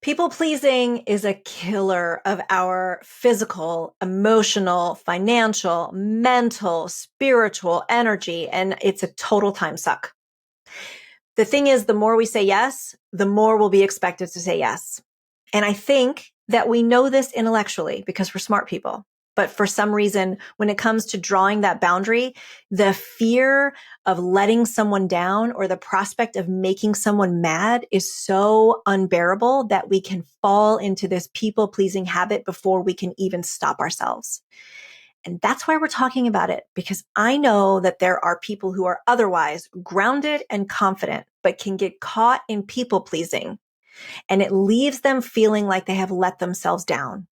People pleasing is a killer of our physical, emotional, financial, mental, spiritual energy, and it's a total time suck. The thing is, the more we say yes, the more we'll be expected to say yes. And I think that we know this intellectually because we're smart people. But for some reason, when it comes to drawing that boundary, the fear of letting someone down or the prospect of making someone mad is so unbearable that we can fall into this people-pleasing habit before we can even stop ourselves. And that's why we're talking about it, because I know that there are people who are otherwise grounded and confident, but can get caught in people-pleasing. And it leaves them feeling like they have let themselves down.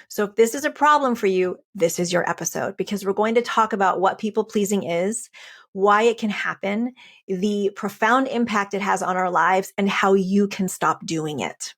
So if this is a problem for you, this is your episode, because we're going to talk about what people pleasing is, why it can happen, the profound impact it has on our lives, and how you can stop doing it.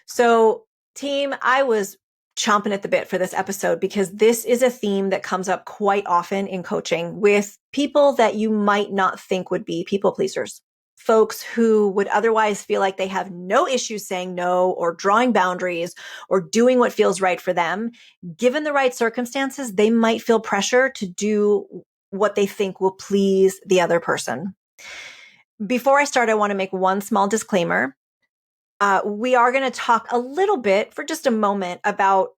So team, I was chomping at the bit for this episode because this is a theme that comes up quite often in coaching with people that you might not think would be people pleasers. Folks who would otherwise feel like they have no issues saying no or drawing boundaries or doing what feels right for them. Given the right circumstances, they might feel pressure to do what they think will please the other person. Before I start, I want to make one small disclaimer. We are going to talk a little bit for just a moment about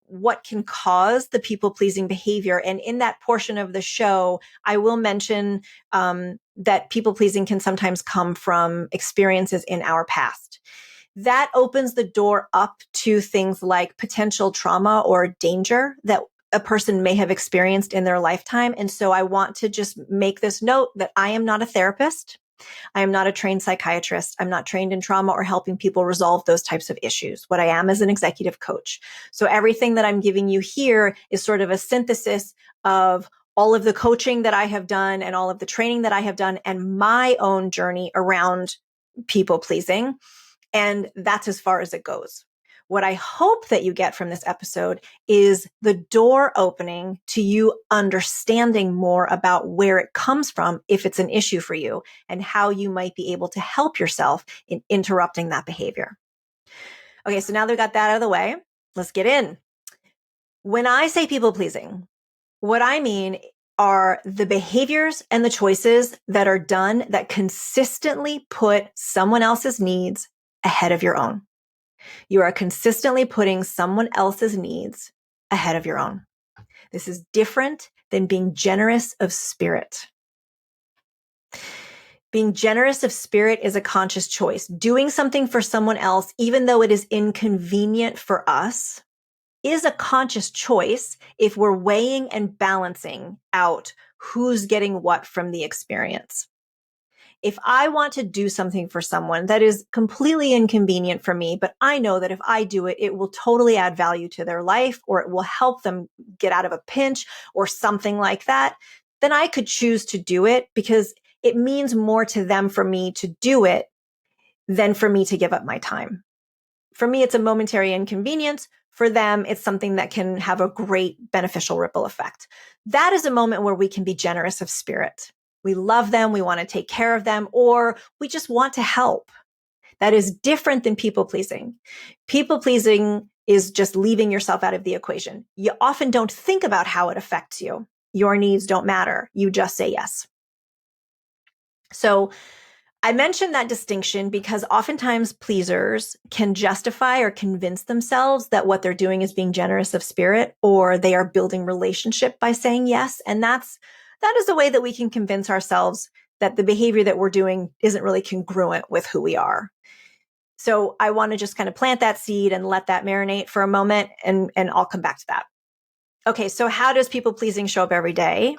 what can cause the people-pleasing behavior. And in that portion of the show, I will mention that people-pleasing can sometimes come from experiences in our past. That opens the door up to things like potential trauma or danger that a person may have experienced in their lifetime. And so I want to just make this note that I am not a therapist. I am not a trained psychiatrist. I'm not trained in trauma or helping people resolve those types of issues. What I am is an executive coach. So everything that I'm giving you here is sort of a synthesis of all of the coaching that I have done and all of the training that I have done and my own journey around people pleasing. And that's as far as it goes. What I hope that you get from this episode is the door opening to you understanding more about where it comes from if it's an issue for you and how you might be able to help yourself in interrupting that behavior. Okay, so now that we got that out of the way, let's get in. When I say people pleasing, what I mean are the behaviors and the choices that are done that consistently put someone else's needs ahead of your own. You are consistently putting someone else's needs ahead of your own. This is different than being generous of spirit. Being generous of spirit is a conscious choice. Doing something for someone else, even though it is inconvenient for us, is a conscious choice if we're weighing and balancing out who's getting what from the experience. If I want to do something for someone that is completely inconvenient for me, but I know that if I do it, it will totally add value to their life, or it will help them get out of a pinch or something like that, then I could choose to do it because it means more to them for me to do it than for me to give up my time. For me, it's a momentary inconvenience. For them, it's something that can have a great beneficial ripple effect. That is a moment where we can be generous of spirit. We love them, we want to take care of them, or we just want to help. That is different than people pleasing. People pleasing is just leaving yourself out of the equation. You often don't think about how it affects you. Your needs don't matter. You just say yes. So I mentioned that distinction because oftentimes pleasers can justify or convince themselves that what they're doing is being generous of spirit, or they are building relationship by saying yes. And that is a way that we can convince ourselves that the behavior that we're doing isn't really congruent with who we are. So I want to just kind of plant that seed and let that marinate for a moment, and I'll come back to that. Okay, so how does people pleasing show up every day?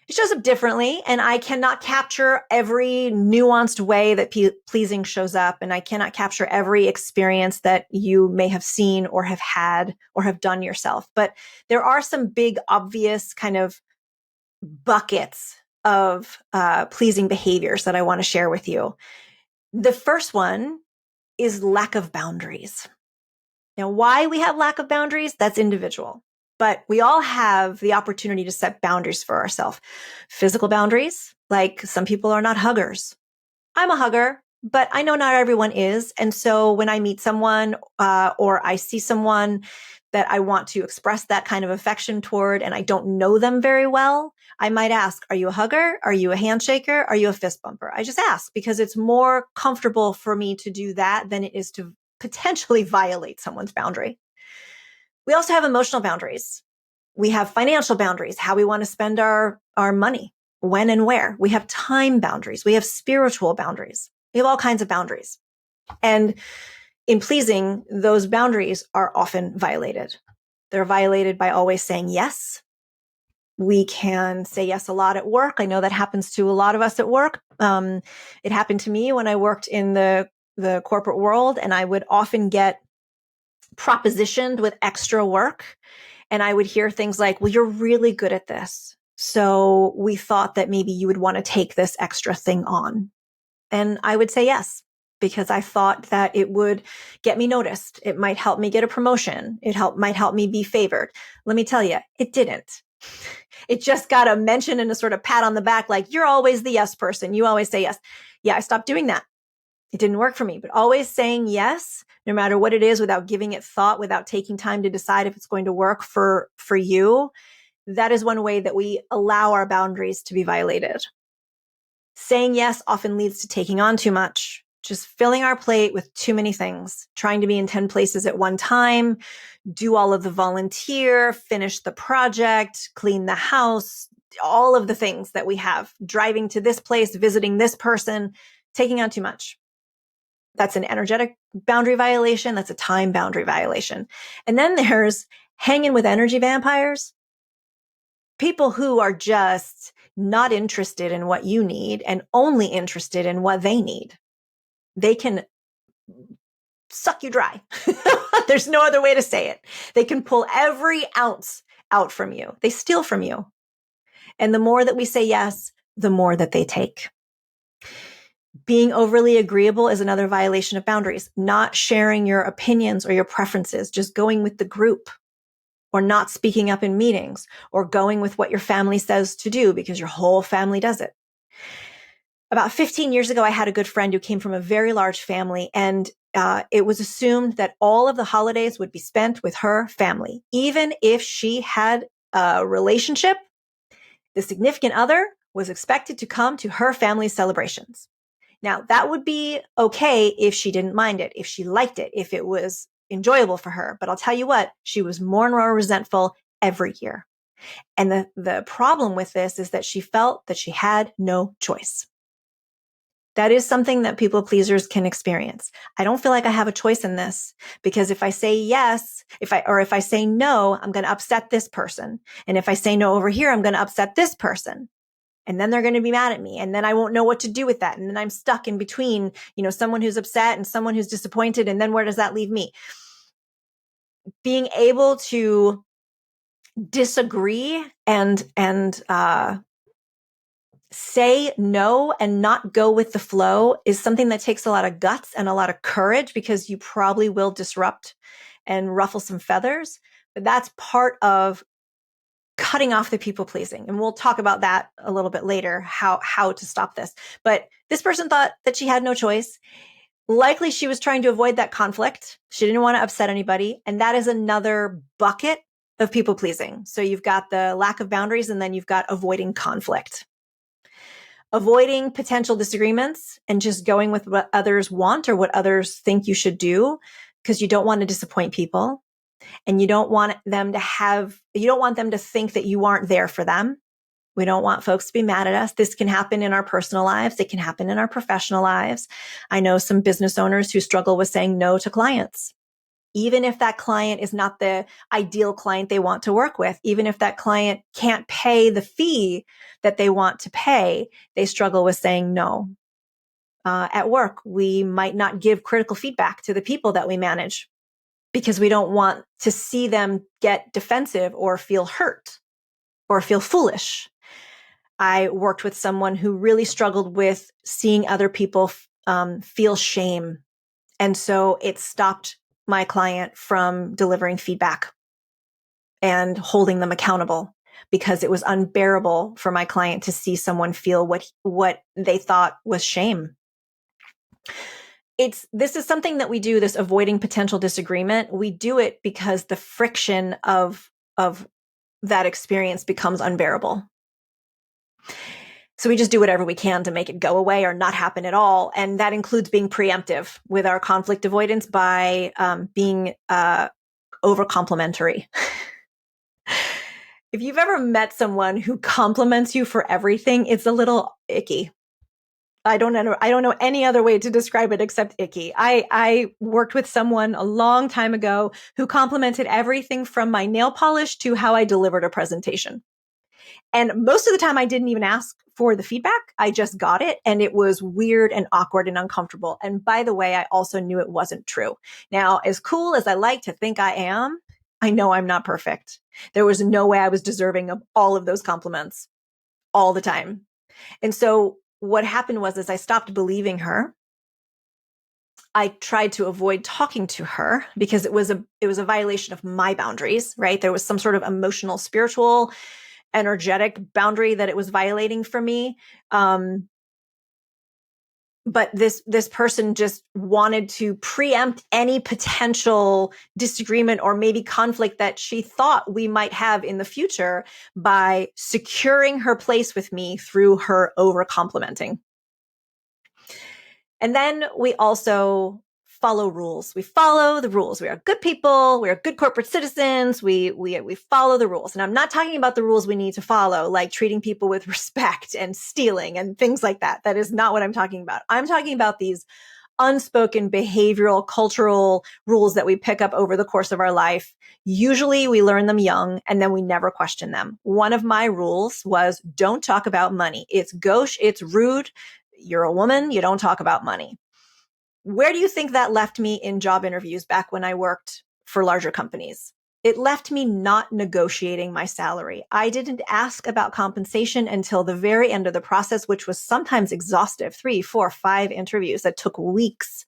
It shows up differently, and I cannot capture every nuanced way that pleasing shows up, and I cannot capture every experience that you may have seen or have had or have done yourself. But there are some big, obvious kind of buckets of pleasing behaviors that I want to share with you. The first one is lack of boundaries. Now, why we have lack of boundaries, that's individual. But we all have the opportunity to set boundaries for ourselves. Physical boundaries, like some people are not huggers. I'm a hugger, but I know not everyone is. And so when I meet someone or I see someone that I want to express that kind of affection toward and I don't know them very well, I might ask, are you a hugger? Are you a handshaker? Are you a fist bumper? I just ask because it's more comfortable for me to do that than it is to potentially violate someone's boundary. We also have emotional boundaries. We have financial boundaries, how we want to spend our money, when and where. We have time boundaries. We have spiritual boundaries. We have all kinds of boundaries. And in pleasing, those boundaries are often violated. They're violated by always saying yes. We can say yes a lot at work. I know that happens to a lot of us at work. It happened to me when I worked in the corporate world, and I would often get propositioned with extra work. And I would hear things like, well, you're really good at this. So we thought that maybe you would want to take this extra thing on. And I would say yes, because I thought that it would get me noticed. It might help me get a promotion. Might help me be favored. Let me tell you, it didn't. It just got a mention and a sort of pat on the back, like, you're always the yes person. You always say yes. Yeah, I stopped doing that. It didn't work for me, but always saying yes, no matter what it is, without giving it thought, without taking time to decide if it's going to work for you. That is one way that we allow our boundaries to be violated. Saying yes often leads to taking on too much, just filling our plate with too many things, trying to be in 10 places at one time, do all of the volunteer, finish the project, clean the house, all of the things that we have, driving to this place, visiting this person, taking on too much. That's an energetic boundary violation. That's a time boundary violation. And then there's hanging with energy vampires, people who are just not interested in what you need and only interested in what they need. They can suck you dry. There's no other way to say it. They can pull every ounce out from you. They steal from you. And the more that we say yes, the more that they take. Being overly agreeable is another violation of boundaries. Not sharing your opinions or your preferences, just going with the group, or not speaking up in meetings, or going with what your family says to do because your whole family does it. About 15 years ago, I had a good friend who came from a very large family, and it was assumed that all of the holidays would be spent with her family. Even if she had a relationship, the significant other was expected to come to her family's celebrations. Now, that would be okay if she didn't mind it, if she liked it, if it was enjoyable for her. But I'll tell you what, she was more and more resentful every year. And the problem with this is that she felt that she had no choice. That is something that people pleasers can experience. I don't feel like I have a choice in this, because if I say yes, if I say no, I'm going to upset this person. And if I say no over here, I'm going to upset this person. And then they're going to be mad at me. And then I won't know what to do with that. And then I'm stuck in between, someone who's upset and someone who's disappointed. And then where does that leave me? Being able to disagree and say no and not go with the flow is something that takes a lot of guts and a lot of courage, because you probably will disrupt and ruffle some feathers. But that's part of cutting off the people pleasing. And we'll talk about that a little bit later, how to stop this. But this person thought that she had no choice. Likely she was trying to avoid that conflict. She didn't want to upset anybody. And that is another bucket of people pleasing. So you've got the lack of boundaries, and then you've got avoiding conflict. Avoiding potential disagreements and just going with what others want or what others think you should do, because you don't want to disappoint people. And you don't want them to think that you aren't there for them. We don't want folks to be mad at us. This can happen in our personal lives. It can happen in our professional lives. I know some business owners who struggle with saying no to clients. Even if that client is not the ideal client they want to work with, even if that client can't pay the fee that they want to pay, they struggle with saying no. At work, we might not give critical feedback to the people that we manage, because we don't want to see them get defensive or feel hurt or feel foolish. I worked with someone who really struggled with seeing other people feel shame. And so it stopped my client from delivering feedback. and holding them accountable, because it was unbearable for my client to see someone feel what they thought was shame. This is something that we do, this avoiding potential disagreement. We do it because the friction of that experience becomes unbearable. So we just do whatever we can to make it go away or not happen at all. And that includes being preemptive with our conflict avoidance by being over complimentary. If you've ever met someone who compliments you for everything, it's a little icky. I don't know any other way to describe it except icky. I worked with someone a long time ago who complimented everything from my nail polish to how I delivered a presentation. And most of the time I didn't even ask for the feedback. I just got it. And it was weird and awkward and uncomfortable. And by the way, I also knew it wasn't true. Now, as cool as I like to think I am, I know I'm not perfect. There was no way I was deserving of all of those compliments all the time. And so what happened was, as I stopped believing her, I tried to avoid talking to her because it was a violation of my boundaries, right? There was some sort of emotional, spiritual, energetic boundary that it was violating for me. But this person just wanted to preempt any potential disagreement or maybe conflict that she thought we might have in the future by securing her place with me through her over complimenting. And then we also follow rules. We follow the rules. We are good people. We are good corporate citizens. We follow the rules. And I'm not talking about the rules we need to follow, like treating people with respect and stealing and things like that. That is not what I'm talking about. I'm talking about these unspoken behavioral, cultural rules that we pick up over the course of our life. Usually we learn them young and then we never question them. One of my rules was don't talk about money. It's gauche. It's rude. You're a woman. You don't talk about money. Where do you think that left me in job interviews back when I worked for larger companies? It left me not negotiating my salary. I didn't ask about compensation until the very end of the process, which was sometimes exhaustive, 3, 4, 5 interviews that took weeks.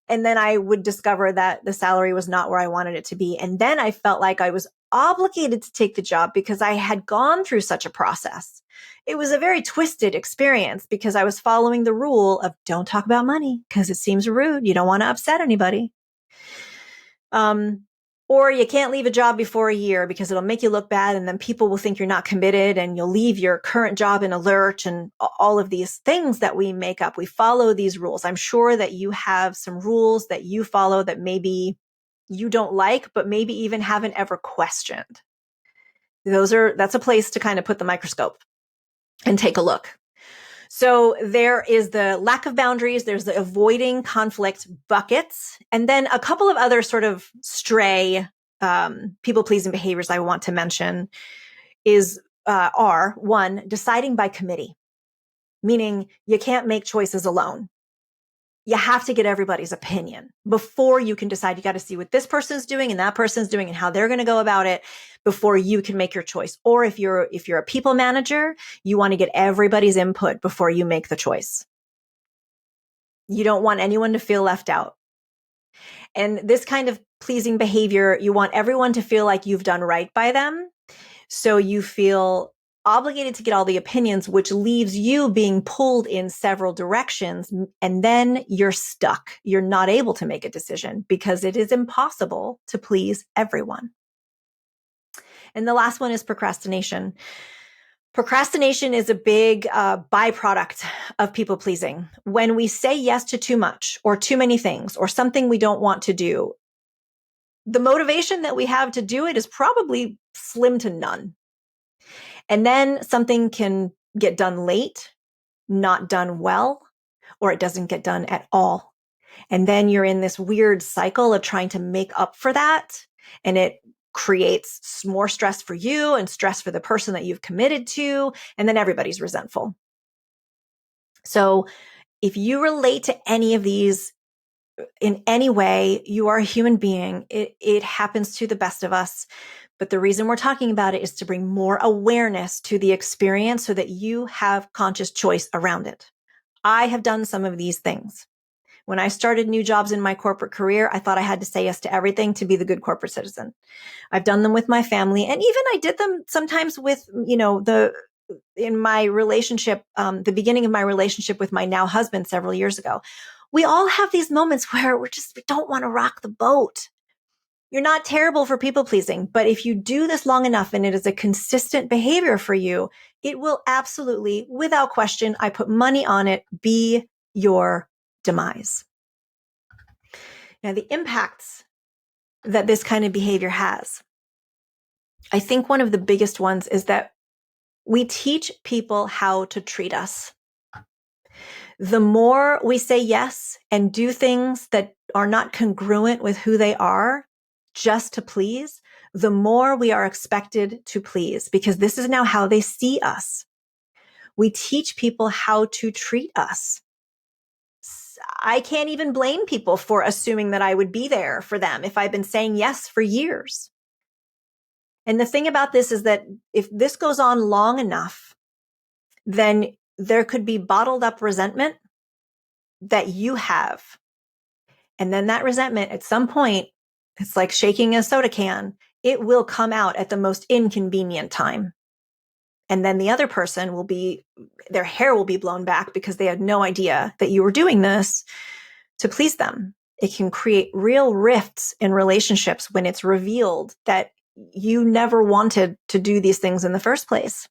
And then I would discover that the salary was not where I wanted it to be. And then I felt like I was obligated to take the job because I had gone through such a process. It was a very twisted experience because I was following the rule of don't talk about money because it seems rude. You don't want to upset anybody. Or you can't leave a job before a year because it'll make you look bad and then people will think you're not committed and you'll leave your current job in a lurch and all of these things that we make up. We follow these rules. I'm sure that you have some rules that you follow that maybe you don't like, but maybe even haven't ever questioned. That's a place to kind of put the microscope and take a look. So there is the lack of boundaries. There's the avoiding conflict buckets. And then a couple of other sort of stray people-pleasing behaviors I want to mention are one, deciding by committee, meaning you can't make choices alone. You have to get everybody's opinion before you can decide. You got to see what this person's doing and that person's doing and how they're going to go about it before you can make your choice. Or if you're a people manager, you want to get everybody's input before you make the choice. You don't want anyone to feel left out. And this kind of pleasing behavior, you want everyone to feel like you've done right by them. So you feel obligated to get all the opinions, which leaves you being pulled in several directions. And then you're stuck. You're not able to make a decision because it is impossible to please everyone. And the last one is procrastination. Procrastination is a big byproduct of people pleasing. When we say yes to too much or too many things or something we don't want to do, the motivation that we have to do it is probably slim to none. And then something can get done late, not done well, or it doesn't get done at all. And then you're in this weird cycle of trying to make up for that. And it creates more stress for you and stress for the person that you've committed to. And then everybody's resentful. So if you relate to any of these in any way, you are a human being. It happens to the best of us. But the reason we're talking about it is to bring more awareness to the experience so that you have conscious choice around it. I have done some of these things. When I started new jobs in my corporate career, I thought I had to say yes to everything to be the good corporate citizen. I've done them with my family, and even I did them sometimes with, in my relationship, the beginning of my relationship with my now husband several years ago. We all have these moments where we don't want to rock the boat. You're not terrible for people pleasing, but if you do this long enough and it is a consistent behavior for you, it will absolutely, without question, I put money on it, be your demise. Now, the impacts that this kind of behavior has, I think one of the biggest ones is that we teach people how to treat us. The more we say yes and do things that are not congruent with who they are just to please, the more we are expected to please, because this is now how they see us. We teach people how to treat us. I can't even blame people for assuming that I would be there for them if I've been saying yes for years. And the thing about this is that if this goes on long enough, then there could be bottled up resentment that you have. And then that resentment at some point, it's like shaking a soda can. It will come out at the most inconvenient time. And then the other person their hair will be blown back because they had no idea that you were doing this to please them. It can create real rifts in relationships when it's revealed that you never wanted to do these things in the first place.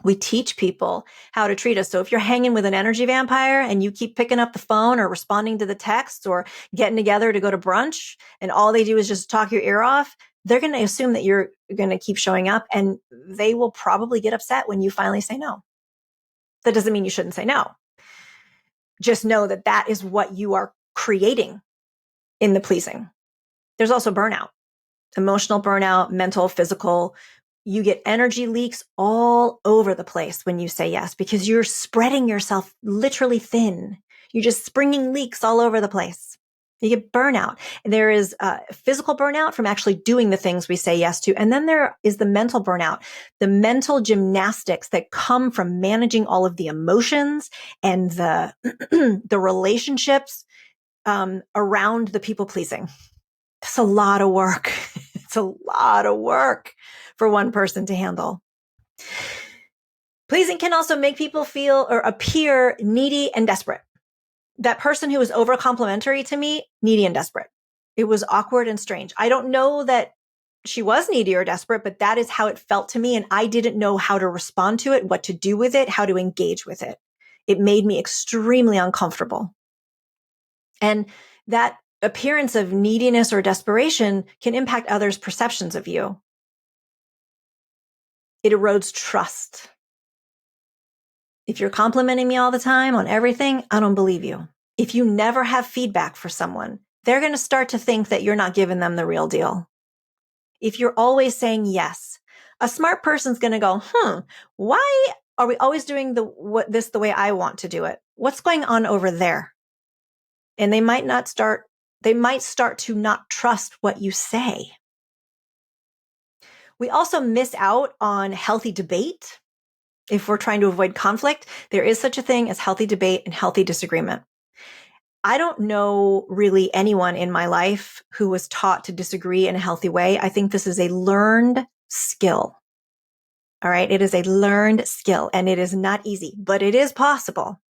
We teach people how to treat us. So if you're hanging with an energy vampire and you keep picking up the phone or responding to the texts or getting together to go to brunch and all they do is just talk your ear off, they're going to assume that you're going to keep showing up, and they will probably get upset when you finally say no. That doesn't mean you shouldn't say no. Just know that that is what you are creating in the pleasing. There's also burnout, emotional burnout, mental, physical. You get energy leaks all over the place when you say yes, because you're spreading yourself literally thin. You're just springing leaks all over the place. You get burnout. There is physical burnout from actually doing the things we say yes to. And then there is the mental burnout, the mental gymnastics that come from managing all of the emotions and the, the relationships around the people pleasing. It's a lot of work. It's a lot of work for one person to handle. Pleasing can also make people feel or appear needy and desperate. That person who was over complimentary to me, needy and desperate. It was awkward and strange. I don't know that she was needy or desperate, but that is how it felt to me. And I didn't know how to respond to it, what to do with it, how to engage with it. It made me extremely uncomfortable. And that appearance of neediness or desperation can impact others' perceptions of you. It erodes trust. If you're complimenting me all the time on everything, I don't believe you. If you never have feedback for someone, they're going to start to think that you're not giving them the real deal. If you're always saying yes, a smart person's going to go, why are we always doing this the way I want to do it? What's going on over there? And they might start to not trust what you say. We also miss out on healthy debate. If we're trying to avoid conflict, there is such a thing as healthy debate and healthy disagreement. I don't know really anyone in my life who was taught to disagree in a healthy way. I think this is a learned skill. All right. It is a learned skill and it is not easy, but it is possible.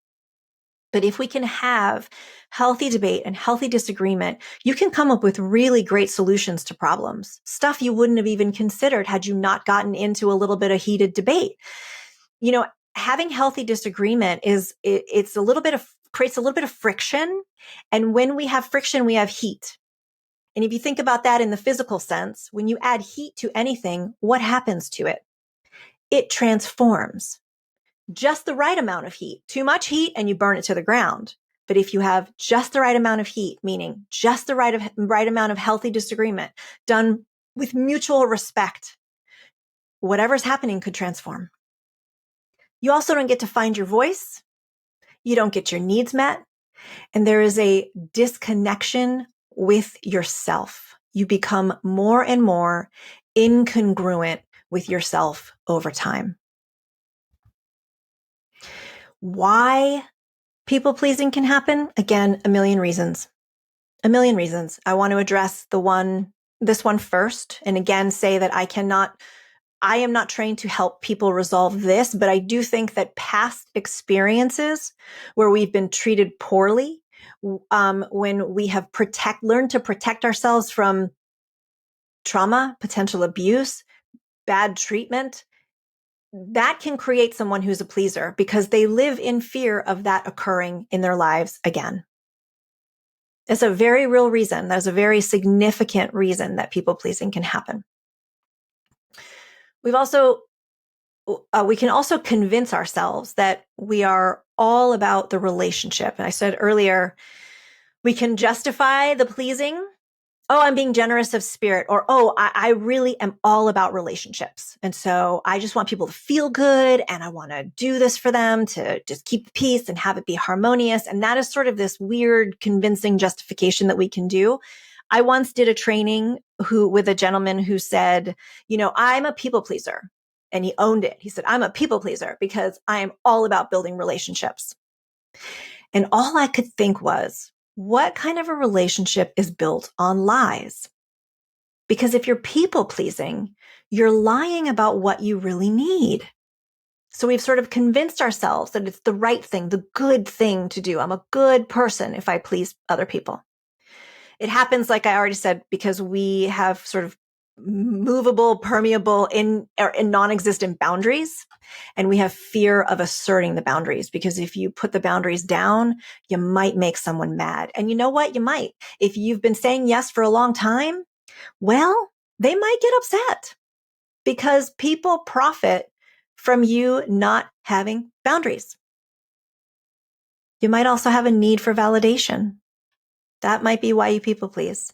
But if we can have healthy debate and healthy disagreement, you can come up with really great solutions to problems, stuff you wouldn't have even considered had you not gotten into a little bit of heated debate. Having healthy disagreement creates a little bit of friction. And when we have friction, we have heat. And if you think about that in the physical sense, when you add heat to anything, what happens to it? It transforms. Just the right amount of heat. Too much heat and you burn it to the ground. But if you have just the right amount of heat, meaning just the right amount of healthy disagreement done with mutual respect, whatever's happening could transform. You also don't get to find your voice. You don't get your needs met. And there is a disconnection with yourself. You become more and more incongruent with yourself over time. Why people pleasing can happen? Again, a million reasons. A million reasons. I want to address this one first. And again, say that I am not trained to help people resolve this, but I do think that past experiences where we've been treated poorly, when we have learned to protect ourselves from trauma, potential abuse, bad treatment, that can create someone who's a pleaser because they live in fear of that occurring in their lives again. It's a very real reason. There's a very significant reason that people pleasing can happen. We can also convince ourselves that we are all about the relationship. And I said earlier, we can justify the pleasing. Oh, I'm being generous of spirit, or, oh, I really am all about relationships. And so I just want people to feel good and I want to do this for them to just keep the peace and have it be harmonious. And that is sort of this weird, convincing justification that we can do. I once did a training with a gentleman who said, I'm a people pleaser. And he owned it. He said, I'm a people pleaser because I am all about building relationships. And all I could think was, what kind of a relationship is built on lies? Because if you're people pleasing, you're lying about what you really need. So we've sort of convinced ourselves that it's the right thing, the good thing to do. I'm a good person if I please other people. It happens, like I already said, because we have sort of movable, permeable, in non-existent boundaries. And we have fear of asserting the boundaries because if you put the boundaries down, you might make someone mad. And you know what? You might. If you've been saying yes for a long time, well, they might get upset because people profit from you not having boundaries. You might also have a need for validation. That might be why you people please.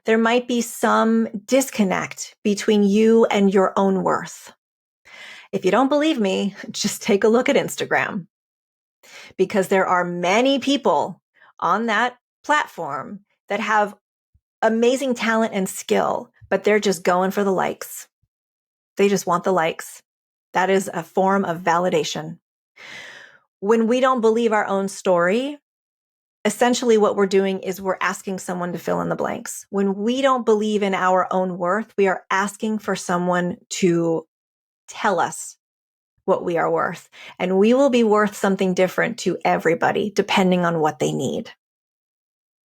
There might be some disconnect between you and your own worth. If you don't believe me, just take a look at Instagram, because there are many people on that platform that have amazing talent and skill, but they're just going for the likes. They just want the likes. That is a form of validation. When we don't believe our own story, essentially what we're doing is we're asking someone to fill in the blanks. When we don't believe in our own worth, we are asking for someone to tell us what we are worth. And we will be worth something different to everybody, depending on what they need.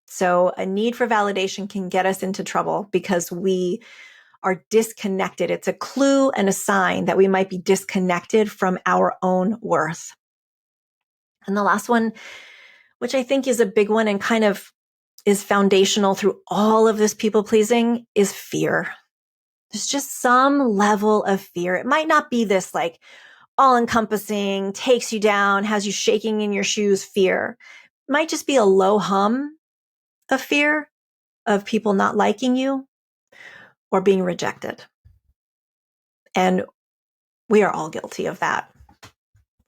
So a need for validation can get us into trouble because we are disconnected. It's a clue and a sign that we might be disconnected from our own worth. And the last one, which I think is a big one and kind of is foundational through all of this people pleasing, is fear. There's just some level of fear. It might not be this like all encompassing, takes you down, has you shaking in your shoes fear. It might just be a low hum of fear of people not liking you or being rejected. And we are all guilty of that.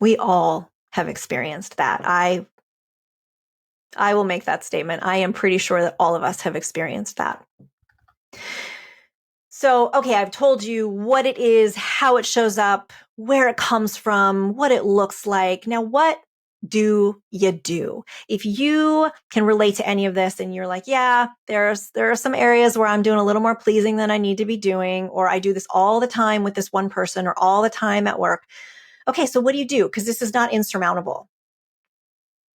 We all have experienced that. I will make that statement. I am pretty sure that all of us have experienced that. So, okay, I've told you what it is, how it shows up, where it comes from, what it looks like. Now, what do you do? If you can relate to any of this and you're like, yeah, there are some areas where I'm doing a little more pleasing than I need to be doing, or I do this all the time with this one person or all the time at work. Okay, so what do you do? Because this is not insurmountable.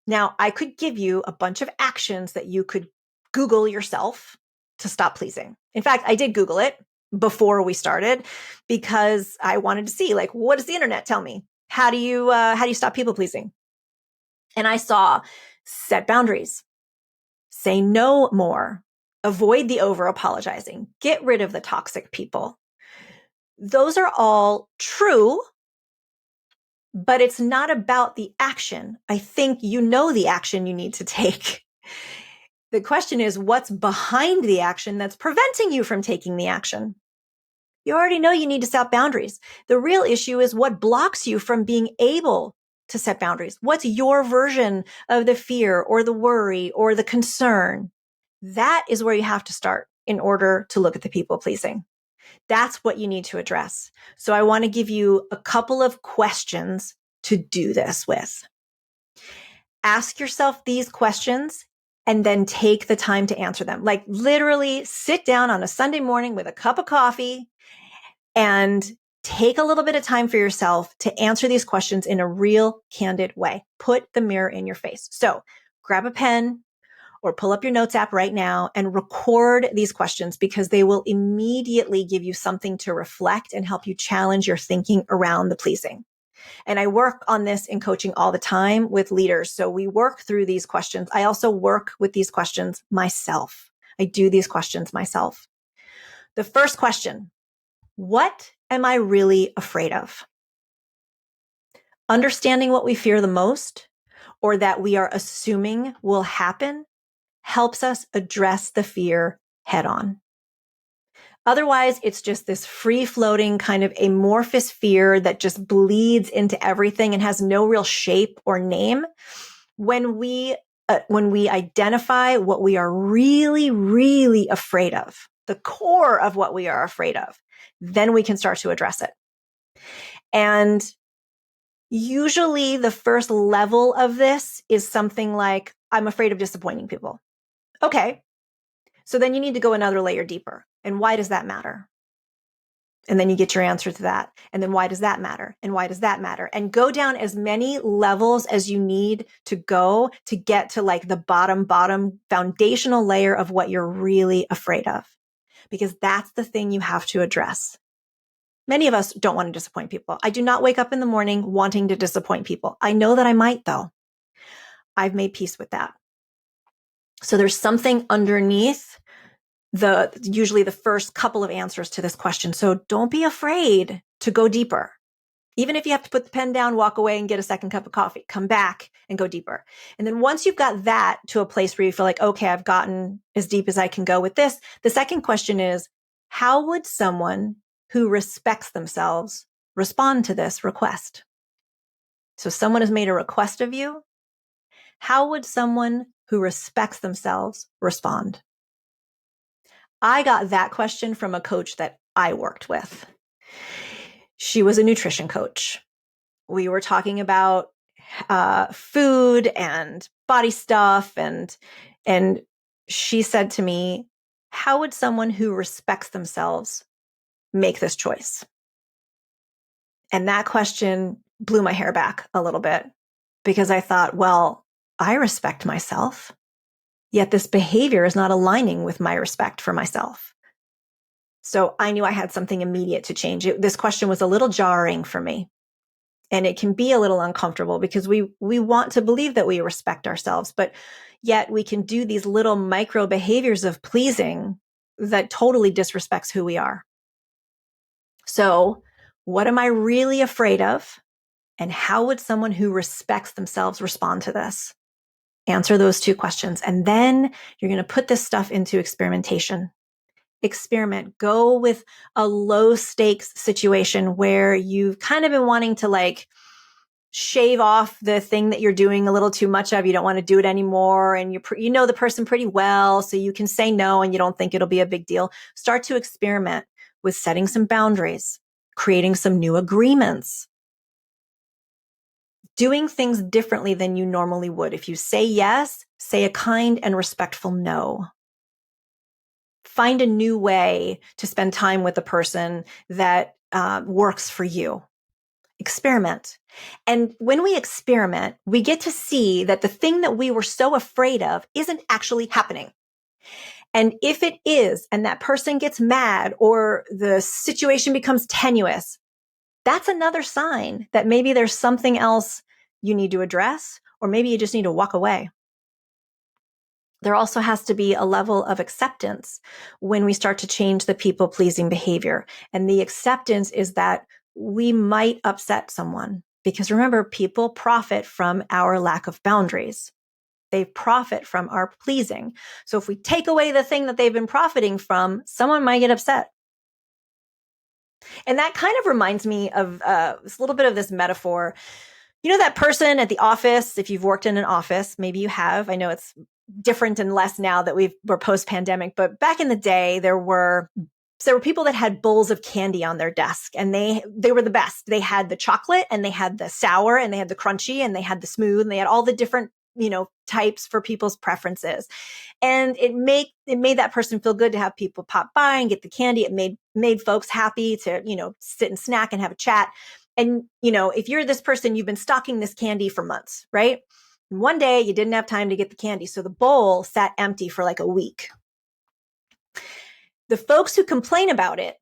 Now, I could give you a bunch of actions that you could Google yourself to stop pleasing. In fact, I did Google it before we started because I wanted to see, like, what does the internet tell me? How do you stop people pleasing? And I saw set boundaries, say no more, avoid the over apologizing, get rid of the toxic people. Those are all true, but it's not about the action. I think you know the action you need to take. The question is, what's behind the action that's preventing you from taking the action? You already know you need to set boundaries. The real issue is what blocks you from being able to set boundaries. What's your version of the fear or the worry or the concern? That is where you have to start in order to look at the people pleasing. That's what you need to address. So I want to give you a couple of questions to do this with. ask yourself these questions and then take the time to answer them. Like literally sit down on a Sunday morning with a cup of coffee and take a little bit of time for yourself to answer these questions in a real candid way. Put the mirror in your face. So grab a pen or pull up your notes app right now and record these questions, because they will immediately give you something to reflect and help you challenge your thinking around the pleasing. And I work on this in coaching all the time with leaders. So we work through these questions. I also work with these questions myself. I do these questions myself. The first question: what am I really afraid of? Understanding what we fear the most, or that we are assuming will happen, helps us address the fear head on. Otherwise, it's just this free floating kind of amorphous fear that just bleeds into everything and has no real shape or name. When we identify what we are really, really afraid of, the core of what we are afraid of, then we can start to address it. And usually the first level of this is something like, I'm afraid of disappointing people. Okay. So then you need to go another layer deeper. And why does that matter? And then you get your answer to that. And then why does that matter? And why does that matter? And go down as many levels as you need to go to get to like the bottom foundational layer of what you're really afraid of. Because that's the thing you have to address. Many of us don't want to disappoint people. I do not wake up in the morning wanting to disappoint people. I know that I might, though. I've made peace with that. So there's something underneath usually the first couple of answers to this question. So don't be afraid to go deeper. Even if you have to put the pen down, walk away and get a second cup of coffee, come back and go deeper. And then once you've got that to a place where you feel like, okay, I've gotten as deep as I can go with this, the second question is, how would someone who respects themselves respond to this request? So someone has made a request of you. How would someone who respects themselves respond? I got that question from a coach that I worked with. She was a nutrition coach. We were talking about food and body stuff, and she said to me, how would someone who respects themselves make this choice? And that question blew my hair back a little bit, because I thought, well, I respect myself, yet this behavior is not aligning with my respect for myself. So I knew I had something immediate to change. This question was a little jarring for me. And it can be a little uncomfortable because we want to believe that we respect ourselves, but yet we can do these little micro behaviors of pleasing that totally disrespects who we are. So what am I really afraid of? And how would someone who respects themselves respond to this? Answer those two questions. And then you're going to put this stuff into experimentation. Experiment. Go with a low stakes situation where you've kind of been wanting to like shave off the thing that you're doing a little too much of. You don't want to do it anymore. And you know the person pretty well, so you can say no and you don't think it'll be a big deal. Start to experiment with setting some boundaries, creating some new agreements, doing things differently than you normally would. If you say yes, say a kind and respectful no. Find a new way to spend time with a person that works for you. Experiment. And when we experiment, we get to see that the thing that we were so afraid of isn't actually happening. And if it is, and that person gets mad or the situation becomes tenuous, that's another sign that maybe there's something else you need to address, or maybe you just need to walk away. There also has to be a level of acceptance when we start to change the people-pleasing behavior. And the acceptance is that we might upset someone. Because remember, people profit from our lack of boundaries. They profit from our pleasing. So if we take away the thing that they've been profiting from, someone might get upset. And that kind of reminds me of a little bit of this metaphor. You know that person at the office, if you've worked in an office, maybe you have. I know it's different and less now that we're post-pandemic, but back in the day, there were people that had bowls of candy on their desk, and they were the best. They had the chocolate, and they had the sour, and they had the crunchy, and they had the smooth, and they had all the different types for people's preferences. And it made that person feel good to have people pop by and get the candy. It made folks happy to, sit and snack and have a chat. And, if you're this person, you've been stocking this candy for months, right? And one day you didn't have time to get the candy. So the bowl sat empty for like a week. The folks who complain about it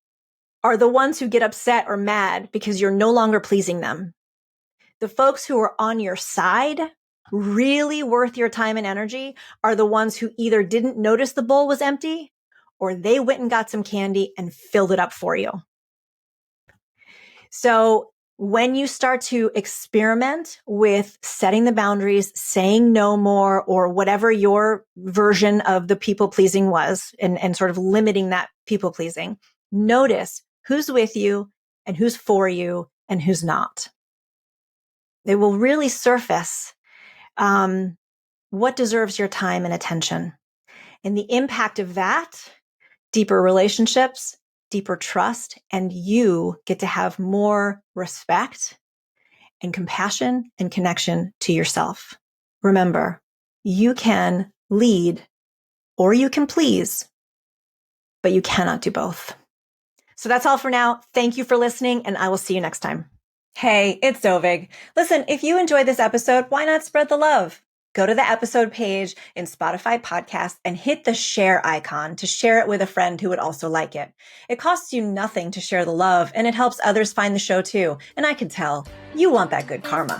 are the ones who get upset or mad because you're no longer pleasing them. The folks who are on your side, really worth your time and energy, are the ones who either didn't notice the bowl was empty or they went and got some candy and filled it up for you. So when you start to experiment with setting the boundaries, saying no more, or whatever your version of the people pleasing was, and sort of limiting that people pleasing, notice who's with you and who's for you and who's not. It will really surface what deserves your time and attention. And the impact of that, deeper relationships, deeper trust, and you get to have more respect and compassion and connection to yourself. Remember, you can lead or you can please, but you cannot do both. So that's all for now. Thank you for listening, and I will see you next time. Hey, it's Zovig. Listen, if you enjoyed this episode, why not spread the love? Go to the episode page in Spotify Podcasts and hit the share icon to share it with a friend who would also like it. It costs you nothing to share the love, and it helps others find the show too. And I can tell you want that good karma.